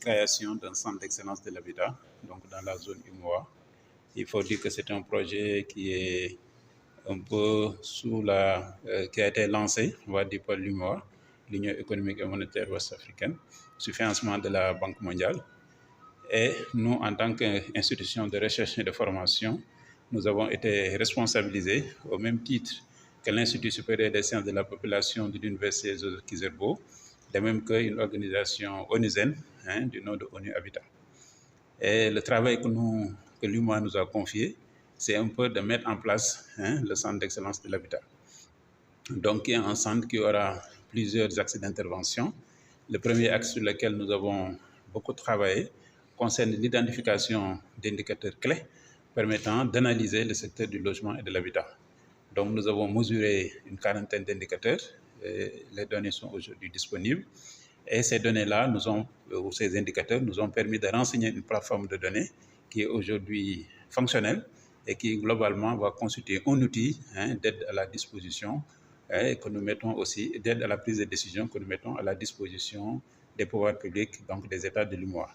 création d'un centre d'excellence de l'habitat, donc dans la zone UMOA. Il faut dire que c'est un projet qui est un peu qui a été lancé, on va dire, par l'UMOA, l'Union économique et monétaire ouest-africaine, sous financement de la Banque mondiale. Et nous, en tant qu'institution de recherche et de formation, nous avons été responsabilisés au même titre que l'Institut supérieur des sciences de la population de l'Université Joseph Kizerbo, de même qu'une organisation onusienne du nom de ONU Habitat. Et le travail que l'UMOA nous a confié, c'est un peu de mettre en place le centre d'excellence de l'habitat. Donc, il y a un centre qui aura plusieurs axes d'intervention. Le premier axe sur lequel nous avons beaucoup travaillé concerne l'identification d'indicateurs clés permettant d'analyser le secteur du logement et de l'habitat. Donc, nous avons mesuré une quarantaine d'indicateurs. Les données sont aujourd'hui disponibles. Et ces données-là, ou ces indicateurs, nous ont permis de renseigner une plateforme de données qui est aujourd'hui fonctionnelle et qui, globalement, va constituer un outil d'aide à la disposition et que nous mettons aussi, d'aide à la prise de décision que nous mettons à la disposition des pouvoirs publics, donc des États de l'UMOA.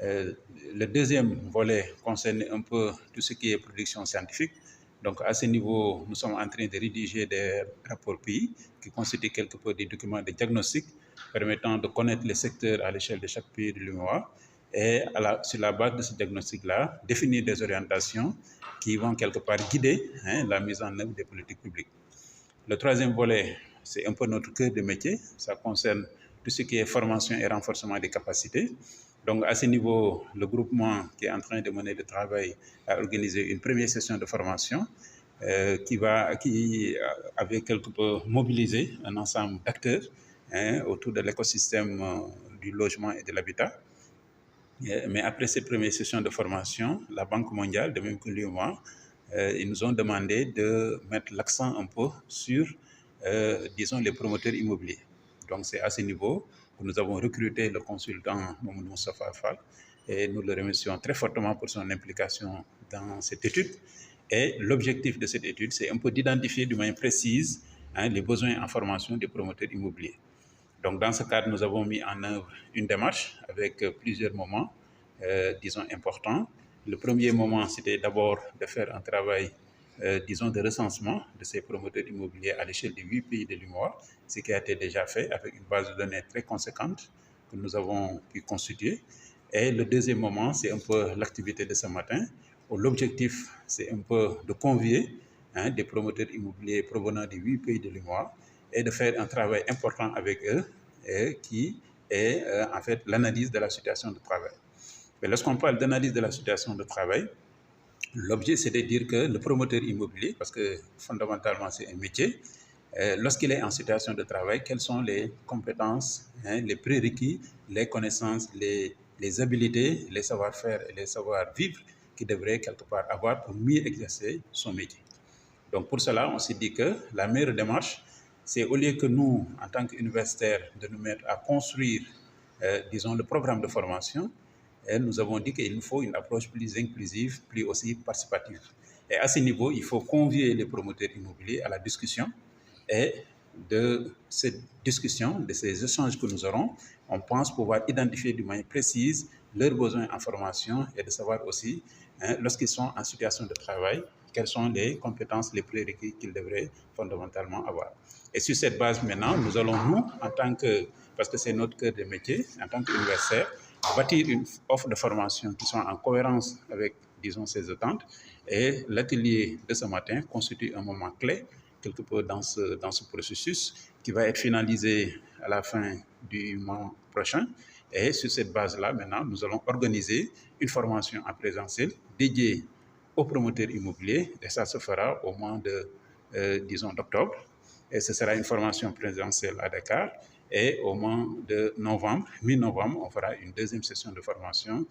Le deuxième volet concerne un peu tout ce qui est production scientifique. Donc, à ce niveau, nous sommes en train de rédiger des rapports pays qui constituent quelque peu des documents de diagnostic permettant de connaître les secteurs à l'échelle de chaque pays de l'UMOA et sur la base de ce diagnostic-là, définir des orientations qui vont quelque part guider la mise en œuvre des politiques publiques. Le troisième volet, c'est un peu notre cœur de métier. Ça concerne tout ce qui est formation et renforcement des capacités. Donc, à ce niveau, le groupement qui est en train de mener le travail a organisé une première session de formation qui avait quelque peu mobilisé un ensemble d'acteurs autour de l'écosystème du logement et de l'habitat. Mais après cette première session de formation, la Banque mondiale, de même que l'UMOA, ils nous ont demandé de mettre l'accent un peu sur, disons, les promoteurs immobiliers. Donc, c'est à ce niveau que nous avons recruté le consultant Mamoudou Moustapha Fall et nous le remercions très fortement pour son implication dans cette étude. Et l'objectif de cette étude, c'est un peu d'identifier de manière précise les besoins en formation des promoteurs immobiliers. Donc, dans ce cadre, nous avons mis en œuvre une démarche avec plusieurs moments, disons, importants. Le premier moment, c'était d'abord de faire un travail, disons, de recensement de ces promoteurs immobiliers à l'échelle de 8 pays de l'UMOA, ce qui a été déjà fait avec une base de données très conséquente que nous avons pu constituer. Et le deuxième moment, c'est un peu l'activité de ce matin, où l'objectif, c'est un peu de convier des promoteurs immobiliers provenant des 8 pays de l'UMOA et de faire un travail important avec eux, qui est en fait l'analyse de la situation de travail. Mais lorsqu'on parle d'analyse de la situation de travail, l'objet c'est de dire que le promoteur immobilier, parce que fondamentalement c'est un métier, lorsqu'il est en situation de travail, quelles sont les compétences, les prérequis, les connaissances, les habilités, les savoir-faire et les savoir-vivre qu'il devrait quelque part avoir pour mieux exercer son métier. Donc pour cela, on s'est dit que la meilleure démarche, c'est au lieu que nous, en tant qu'universitaires, de nous mettre à construire, disons, le programme de formation, nous avons dit qu'il nous faut une approche plus inclusive, plus aussi participative. Et à ce niveau, il faut convier les promoteurs immobiliers à la discussion. Et de cette discussion, de ces échanges que nous aurons, on pense pouvoir identifier de manière précise leurs besoins en formation et de savoir aussi, lorsqu'ils sont en situation de travail, quelles sont les compétences, les prérequis qu'ils devraient fondamentalement avoir. Et sur cette base, maintenant, nous allons, nous, parce que c'est notre cœur de métier, en tant qu'universitaires, bâtir une offre de formation qui soit en cohérence avec, disons, ces attentes. Et l'atelier de ce matin constitue un moment clé, quelque peu dans ce processus, qui va être finalisé à la fin du mois prochain. Et sur cette base-là, maintenant, nous allons organiser une formation en présentiel dédiée aux promoteurs immobiliers, et ça se fera au mois disons, d'octobre. Et ce sera une formation présentielle à Dakar. Et au mois de novembre, mi-novembre, on fera une deuxième session de formation